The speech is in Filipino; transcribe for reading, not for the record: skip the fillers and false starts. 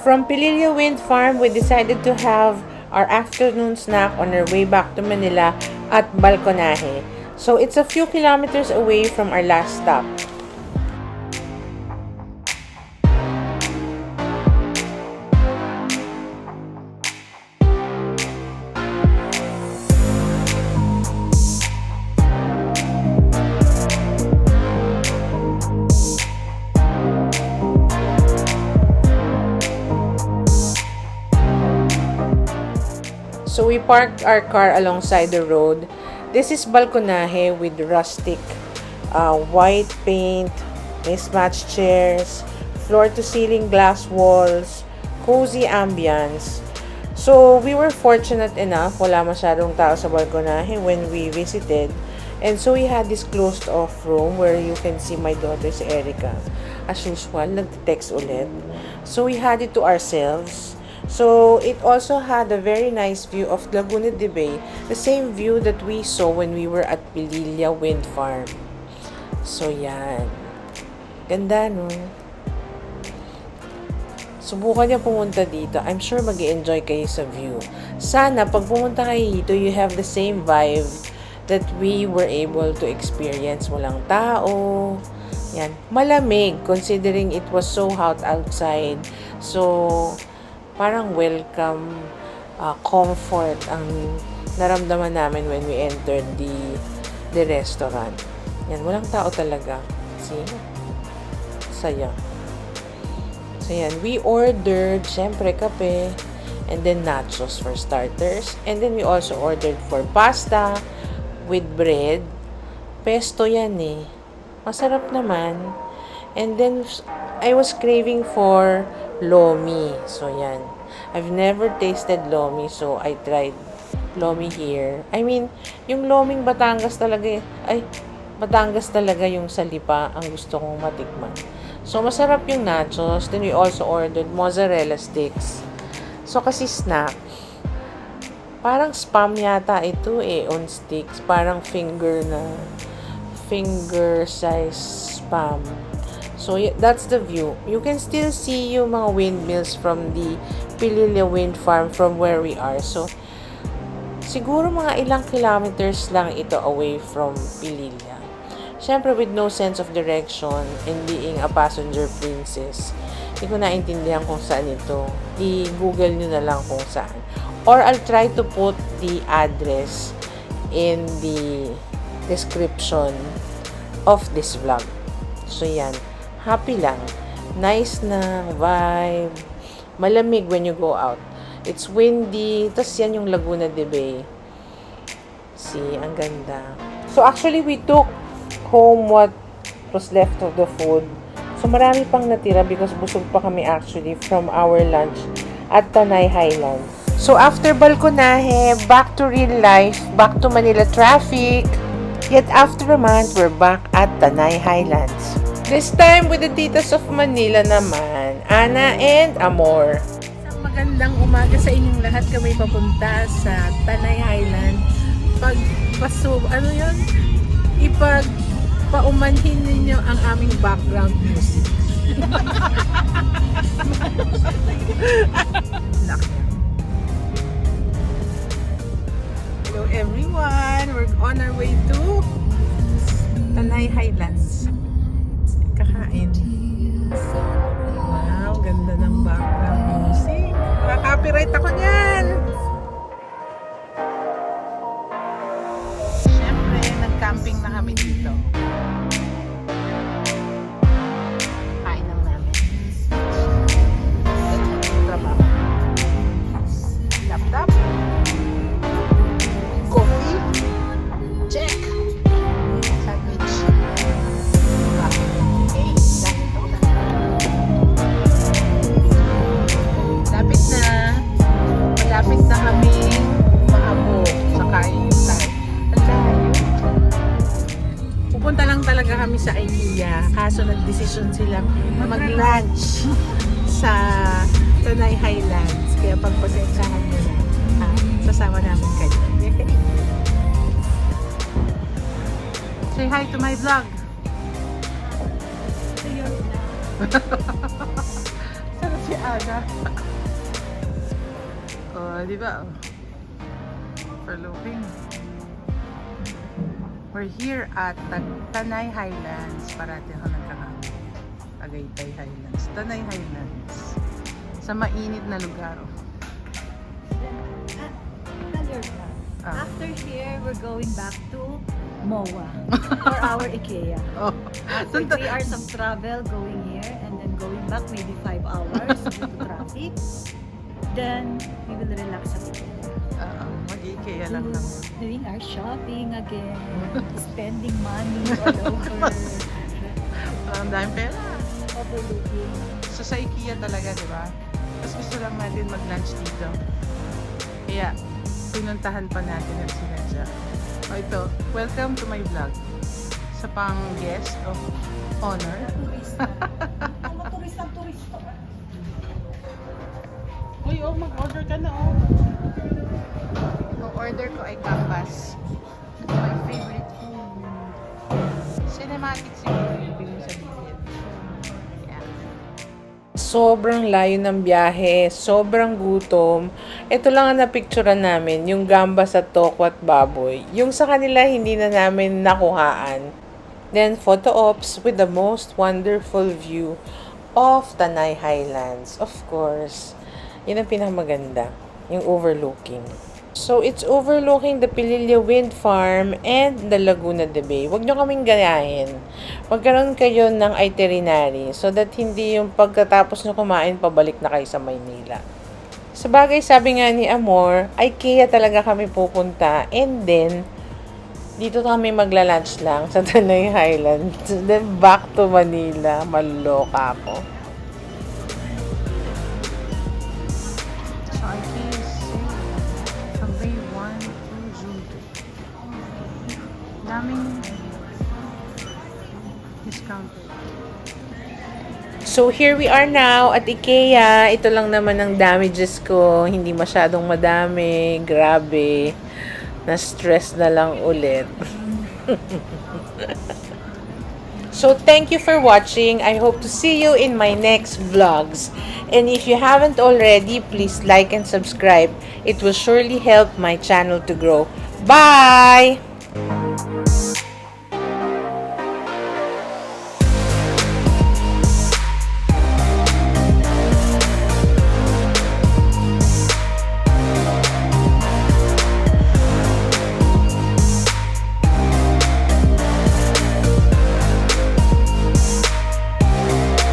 from Pililio Wind Farm, we decided to have our afternoon snack on our way back to Manila at Balconaje. So it's a few kilometers away from our last stop. So we parked our car alongside the road. This is Balconaje with rustic white paint, mismatched chairs, floor-to-ceiling glass walls, cozy ambience. So we were fortunate enough, wala masyadong tao sa Balconaje when we visited. And so we had this closed-off room where you can see my daughter, si Erica. As usual, nag-text ulit. So we had it to ourselves. So, it also had a very nice view of Laguna de Bay, the same view that we saw when we were at Pililla Wind Farm. So, yan. Ganda, no? Subukan niya pumunta dito. I'm sure mag-i-enjoy kayo sa view. Sana, pag pumunta kayo dito, you have the same vibe that we were able to experience. Walang tao. Yan. Malamig, considering it was so hot outside. So, parang welcome, comfort ang naramdaman namin when we entered the restaurant. Yan, walang tao talaga. See? Saya. So yan, we ordered, syempre, kape, and then nachos for starters. And then we also ordered for pasta with bread. Pesto yan eh. Masarap naman. And then, I was craving for lomi. So, yan. I've never tasted lomi, so I tried lomi here. I mean, yung loming Batangas talaga, Batangas talaga yung salipa ang gusto kong matikman. So, masarap yung nachos. Then, we also ordered mozzarella sticks. So, kasi snack. Parang spam yata ito eh, on sticks. Parang finger size spam. So, that's the view. You can still see yung mga windmills from the Pililla Wind Farm from where we are. So, siguro mga ilang kilometers lang ito away from Pililla. Siyempre, with no sense of direction and being a passenger princess, hindi ko naintindihan kung saan ito. I-google nyo na lang kung saan. Or, I'll try to put the address in the description of this vlog. So, yan. Happy lang. Nice na vibe. Malamig when you go out. It's windy. Tapos yan yung Laguna de Bay. See, ang ganda. So actually, we took home what was left of the food. So marami pang natira because busog pa kami actually from our lunch at Tanay Highlands. So after Balconaje, back to real life, back to Manila traffic. Yet after a month, we're back at Tanay Highlands. This time with the titas of Manila naman, Ana and Amor. Isang magandang umaga sa inyong lahat. Kami papunta sa Tanay Highland. Ipagpaumanhin ninyo ang aming background music. Hello everyone! We're on our way to Tanay Highlands. Kakain. Wow, ganda ng background music. Copyright ako niyan. Siyempre, nag-camping na kami dito. Kain lang namin. Trabaho. Laptop. Coffee. Check. Sandwich. Malapit na kami maabo sa kaintan. Pupunta lang talaga kami sa IKEA. Kaso nag-desisyon silang mag-lunch sa Tanay Highlands. Kaya pagpasensyahan nyo na, sasama namin kayo. Say hi to my vlog. Si Ana. Oh, di ba? Overlooking. We're here at Tanay Highlands. Parati ako nagkakamali. Tagaytay Highlands. Tanay Highlands. Sa mainit na lugar. Tell your plan. Ah. After here, we're going back to MOA for our IKEA. Oh. After 3 hours of travel going here and then going back maybe 5 hours due to traffic. Then we will relax at IKEA. Mag-IKEA lang naman. Doing our shopping again, spending money all over, Ang daming pera. overlooking. So sa IKEA talaga, di ba? Tapos gusto lang natin mag-lunch dito. Kaya, pinuntahan pa natin ang sinadya. O ito, welcome to my vlog. Sa pang guest of honor. Turista. Turista. Uy, oh, mag-order ka na, oh. Ang order ko ay gambas. My favorite food. Cinematic siguro yung ibig mo sabihin. Yeah. Sobrang layo ng biyahe, sobrang gutom. Ito lang ang napicturean namin, yung gambas at tokwat baboy. Yung sa kanila hindi na namin nakuhaan. Then photo ops with the most wonderful view of Tanay Highlands. Of course, yun ang pinakamaganda, yung overlooking. So, it's overlooking the Pililla Wind Farm and the Laguna de Bay. Huwag nyo kaming gayahin. Magkaroon kayo ng itinerary so that hindi yung pagkatapos nyo kumain, pabalik na kayo sa Maynila. Sa bagay, sabi nga ni Amor, IKEA talaga kami pupunta. And then, dito kami magla-lunch lang sa Tanay Highlands. Then, back to Manila. Maluloka ako. So I can see from May 1 to June 2. Daming discounted. So, here we are now at IKEA. Ito lang naman ang damages ko. Hindi masyadong madami. Grabe. Na-stress na lang ulit. So, thank you for watching. I hope to see you in my next vlogs. And if you haven't already, please like and subscribe. It will surely help my channel to grow. Bye!